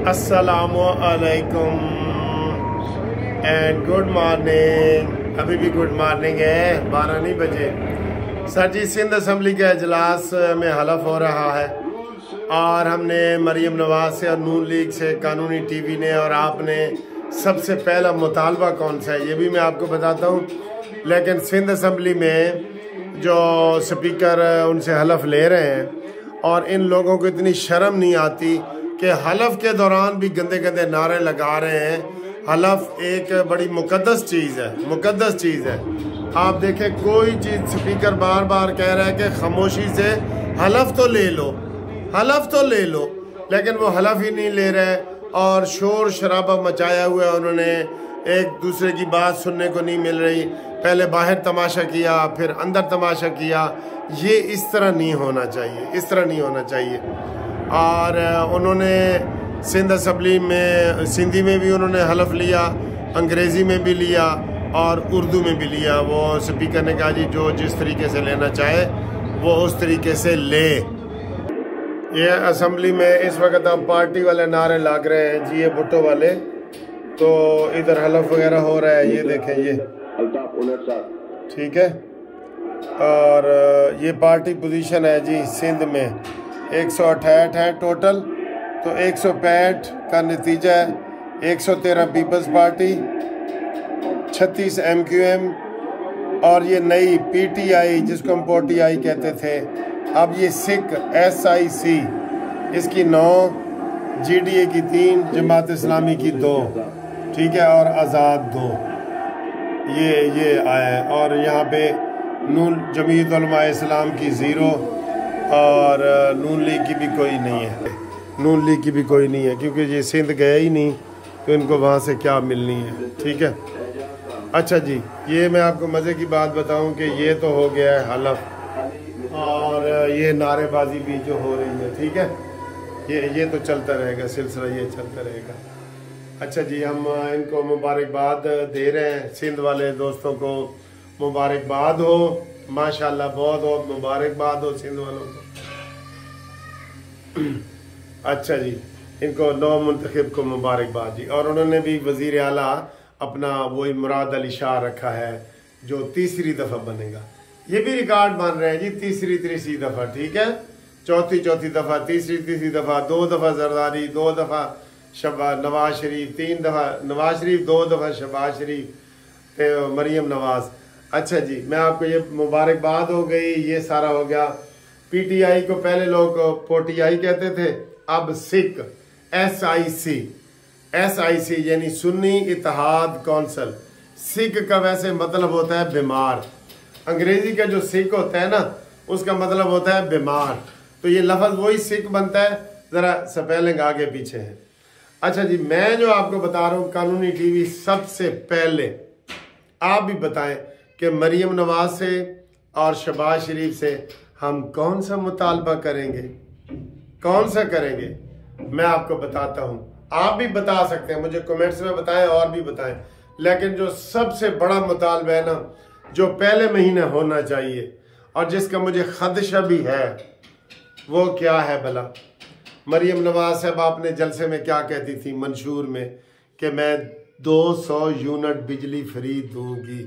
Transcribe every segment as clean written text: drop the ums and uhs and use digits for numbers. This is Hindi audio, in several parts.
अस्सलामुअलैकुम एंड गुड मॉर्निंग। अभी भी गुड मॉर्निंग है, 12 नहीं बजे। सर जी, सिंध असम्बली के अजलास में हलफ हो रहा है और हमने मरियम नवाज से और नून लीग से, कानूनी टीवी ने और आपने सबसे पहला मुतालबा कौन सा है ये भी मैं आपको बताता हूँ। लेकिन सिंध असम्बली में जो स्पीकर उनसे हलफ ले रहे हैं और इन लोगों को इतनी शर्म नहीं आती कि हलफ के दौरान भी गंदे गंदे नारे लगा रहे हैं। हलफ एक बड़ी मुकद्दस चीज़ है, मुकद्दस चीज़ है। आप देखें, कोई चीज़ स्पीकर बार बार कह रहा है कि खामोशी से हलफ तो ले लो, हलफ तो ले लो, लेकिन वो हलफ ही नहीं ले रहे और शोर शराबा मचाया हुआ है उन्होंने। एक दूसरे की बात सुनने को नहीं मिल रही। पहले बाहर तमाशा किया, फिर अंदर तमाशा किया। ये इस तरह नहीं होना चाहिए, इस तरह नहीं होना चाहिए। और उन्होंने सिंध असम्बली में, सिंधी में भी उन्होंने हलफ लिया, अंग्रेज़ी में भी लिया और उर्दू में भी लिया। वो स्पीकर ने कहा जी जो जिस तरीके से लेना चाहे वो उस तरीके से ले। ये असम्बली में इस वक्त अब पार्टी वाले नारे लाग रहे हैं जी, ये भुट्टो वाले। तो इधर हलफ वगैरह हो रहा है, ये देखें, ये ठीक है। और ये पार्टी पोजीशन है जी सिंध में 168 है टोटल, तो 165 का नतीजा है। 113 पीपल्स पार्टी, 36 MQM और ये नई PTI जिसको हम POTI कहते थे, अब ये सिख SIC, इसकी 9, GDA की 3, जमात इस्लामी की 2, ठीक है, और आज़ाद 2, ये आया है। और यहाँ पे नून जमीयत उलमा इस्लाम की 0 और नून लीग की भी कोई नहीं है, नून लीग की भी कोई नहीं है, क्योंकि ये सिंध गया ही नहीं तो इनको वहाँ से क्या मिलनी है, ठीक है। अच्छा जी, ये मैं आपको मज़े की बात बताऊं कि ये तो हो गया है हलफ और ये नारेबाजी भी जो हो रही है, ठीक है, ये तो चलता रहेगा, सिलसिला ये चलता रहेगा। अच्छा जी, हम इनको मुबारकबाद दे रहे हैं, सिंध वाले दोस्तों को मुबारकबाद हो, माशाल्लाह, बहुत बहुत मुबारकबाद हो सिंध वालों को। अच्छा जी, इनको नौ मुंतखब को मुबारकबाद जी। और उन्होंने भी वजीर आला अपना वही मुराद अली शाह रखा है जो तीसरी दफ़ा बनेगा। ये भी रिकॉर्ड मान रहे हैं जी, तीसरी दफ़ा, ठीक है, चौथी दफ़ा, तीसरी दफ़ा, 2 दफ़ा जरदारी, 2 दफ़ा नवाज शरीफ, 3 दफ़ा नवाज शरीफ, 2 दफ़ा शहबाज शरीफ, मरियम नवाज। अच्छा जी, मैं आपको ये मुबारकबाद हो गई, ये सारा हो गया। PTI को पहले लोग POTI कहते थे, अब सिख SIC यानी सुन्नी इत्तेहाद कौंसिल। सिख का वैसे मतलब होता है बीमार, अंग्रेजी का जो सिख होता है ना उसका मतलब होता है बीमार, तो ये लफ्ज़ वही सिख बनता है, ज़रा स्पेलिंग आगे पीछे है। अच्छा जी, मैं जो आपको बता रहा हूँ, कानूनी टीवी सबसे पहले आप भी बताएं कि मरियम नवाज से और शहबाज शरीफ से हम कौन सा मुतालबा करेंगे, कौन सा करेंगे, मैं आपको बताता हूँ। आप भी बता सकते हैं, मुझे कमेंट्स में बताएं और भी बताएं। लेकिन जो सबसे बड़ा मुतालबा है ना, जो पहले महीने होना चाहिए और जिसका मुझे खदशा भी है, वो क्या है भला? मरियम नवाज साहब आपने जलसे में क्या कहती थी मंशूर में कि मैं 200 यूनिट बिजली फ्री दूंगी,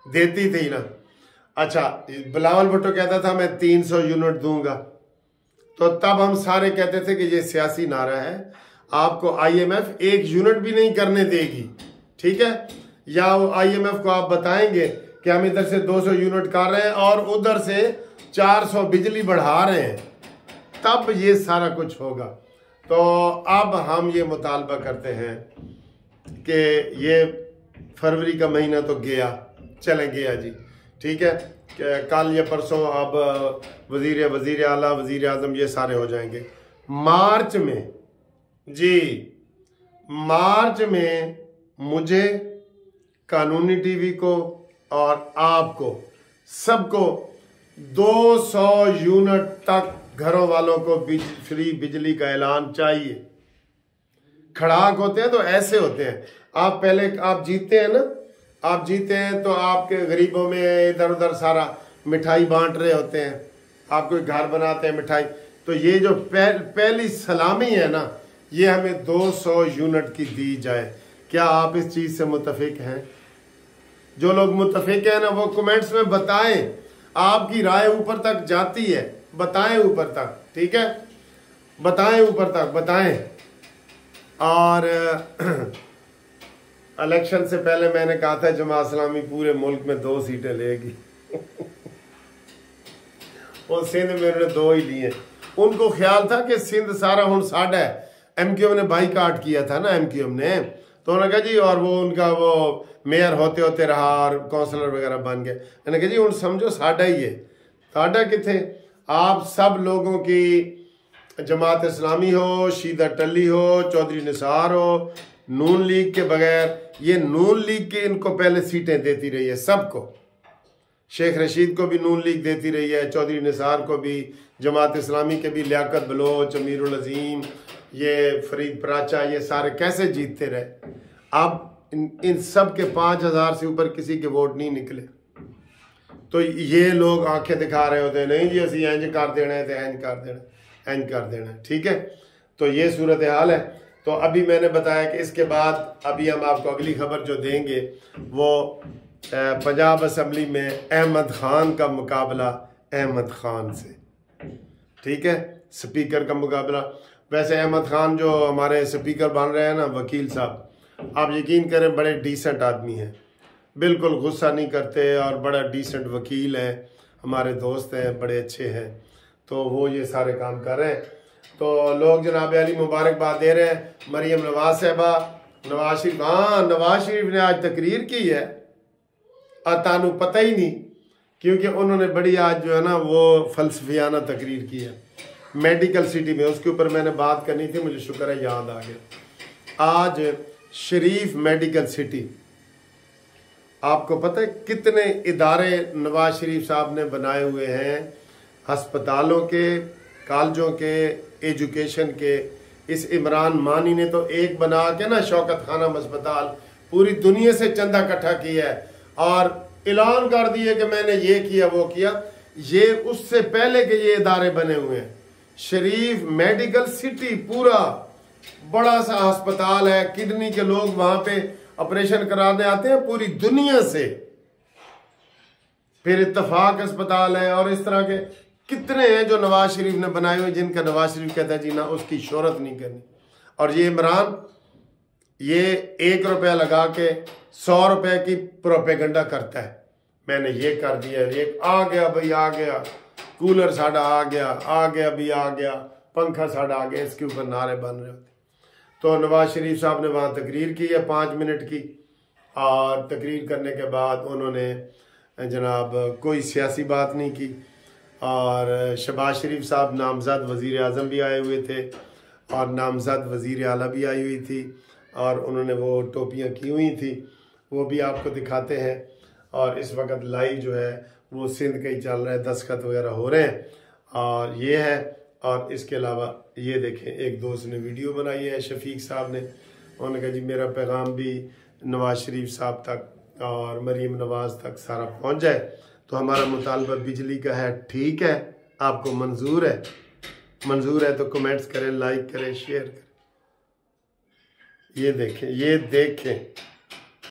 देती थी ना। अच्छा, बिलावल भुट्टो कहता था मैं 300 यूनिट दूंगा, तो तब हम सारे कहते थे कि ये सियासी नारा है, आपको IMF 1 यूनिट भी नहीं करने देगी, ठीक है। या वो IMF को आप बताएंगे कि हम इधर से 200 यूनिट कर रहे हैं और उधर से 400 बिजली बढ़ा रहे हैं, तब ये सारा कुछ होगा। तो अब हम ये मुतालबा करते हैं कि ये फरवरी का महीना तो गया, चले गया जी, ठीक है, कल या परसों अब वजीर आला, वजीर आजम, ये सारे हो जाएंगे। मार्च में जी, मार्च में मुझे, कानूनी टीवी को और आपको सबको 200 यूनिट तक घरों वालों को फ्री बिजली का ऐलान चाहिए। खड़ाक होते हैं तो ऐसे होते हैं, आप पहले आप जीतते हैं ना, आप जीते हैं तो आपके गरीबों में इधर उधर सारा मिठाई बांट रहे होते हैं, आप कोई घर बनाते हैं मिठाई, तो ये जो पहली सलामी है ना, ये हमें 200 यूनिट की दी जाए। क्या आप इस चीज से मुतफिक हैं? जो लोग मुतफिक हैं ना वो कमेंट्स में बताएं। आपकी राय ऊपर तक जाती है, बताएं ऊपर तक, ठीक है, बताएं ऊपर तक बताएं। और इलेक्शन से पहले मैंने कहा था जमात इस्लामी पूरे मुल्क में 2 सीटें लेगी और सिंध में उन्होंने 2 ही लिए। उनको ख्याल था कि सिंध सारा हुण साडा है। एमक्यूएम ने बाईकाट किया था ना, एमक्यूएम ने, तो उन्होंने कहा जी, और वो उनका वो मेयर होते होते रहा और काउंसलर वगैरह बन गए। मैंने कहा जी हुण समझो साडा ही है। साडा किथे? आप सब लोगों की, जमात इस्लामी हो, शीदा टल्ली हो, चौधरी निसार हो, नून लीग के बगैर, ये नून लीग के इनको पहले सीटें देती रही है सबको। शेख रशीद को भी नून लीग देती रही है, चौधरी निसार को भी, जमात इस्लामी के भी लियाकत बलोच, अमीरुल अजीम, ये फरीद पराचा, ये सारे कैसे जीतते रहे। अब इन सब के 5000 से ऊपर किसी के वोट नहीं निकले। तो ये लोग आंखें दिखा रहे होते हैं, नहीं जी असी इंज कर देना है, तो इंज कर देना, इंज कर देना, ठीक है। तो ये सूरत हाल है। तो अभी मैंने बताया कि इसके बाद अभी हम आपको अगली खबर जो देंगे वो पंजाब असम्बली में अहमद खान का मुकाबला अहमद खान से, ठीक है, स्पीकर का मुकाबला। वैसे अहमद खान जो हमारे स्पीकर बन रहे हैं ना, वकील साहब, आप यकीन करें बड़े डिसेंट आदमी हैं, बिल्कुल गुस्सा नहीं करते और बड़ा डिसेंट वकील है, हमारे दोस्त हैं, बड़े अच्छे हैं। तो वो ये सारे काम कर रहे हैं। तो लोग जनाब अली मुबारकबाद दे रहे हैं। मरियम नवाज साहबा, नवाज शरीफ, हाँ नवाज शरीफ ने आज तकरीर की है और तानू पता ही नहीं, क्योंकि उन्होंने बड़ी आज जो है ना वो फलसफियाना तकरीर की है मेडिकल सिटी में। उसके ऊपर मैंने बात करनी थी, मुझे शुक्र है याद आ गया। आज शरीफ मेडिकल सिटी, आपको पता है कितने इदारे नवाज शरीफ साहब ने बनाए हुए हैं, अस्पतालों के, कॉलेजों के, एजुकेशन के। इस इमरान मानी ने तो एक बना के ना शौकत खानम अस्पताल पूरी दुनिया से चंदा इकट्ठा किया है और ऐलान कर दिए कि मैंने ये किया वो किया। ये उससे पहले के ये इदारे बने हुए हैं। शरीफ मेडिकल सिटी पूरा बड़ा सा अस्पताल है, किडनी के लोग वहां पे ऑपरेशन कराने आते हैं पूरी दुनिया से। फिर इत्तफाक अस्पताल है और इस तरह के कितने हैं जो नवाज शरीफ ने बनाए हुए, जिनका नवाज शरीफ कहता है जी ना उसकी शोहरत नहीं करनी। और ये इमरान ये 1 रुपया लगा के 100 रुपए की प्रोपेगेंडा करता है, मैंने ये कर दिया, ये आ गया भाई, आ गया कूलर साढ़ा, आ गया भी, आ गया पंखा साढ़ा, आ गया, इसके ऊपर नारे बन रहे होते। तो नवाज शरीफ साहब ने वहाँ तकरीर की है 5 मिनट की, और तकरीर करने के बाद उन्होंने जनाब कोई सियासी बात नहीं की। और शहबाज शरीफ साहब नामजद वज़ीर आज़म भी आए हुए थे और नामजद वज़ीर आला भी आई हुई थी, और उन्होंने वो टोपियाँ की हुई थी, वो भी आपको दिखाते हैं। और इस वक्त लाइव जो है वो सिंध का ही चल रहा है, दस्तखत वगैरह हो रहे हैं और ये है। और इसके अलावा ये देखें, एक दोस्त ने वीडियो बनाई है शफीक साहब ने, उन्होंने कहा जी मेरा पैगाम भी नवाज शरीफ साहब तक और मरीम नवाज तक सारा पहुंच जाए। तो हमारा मुतालबा बिजली का है, ठीक है, आपको मंजूर है? मंजूर है तो कमेंट्स करें, लाइक करें, शेयर करें। ये देखें, ये देखें।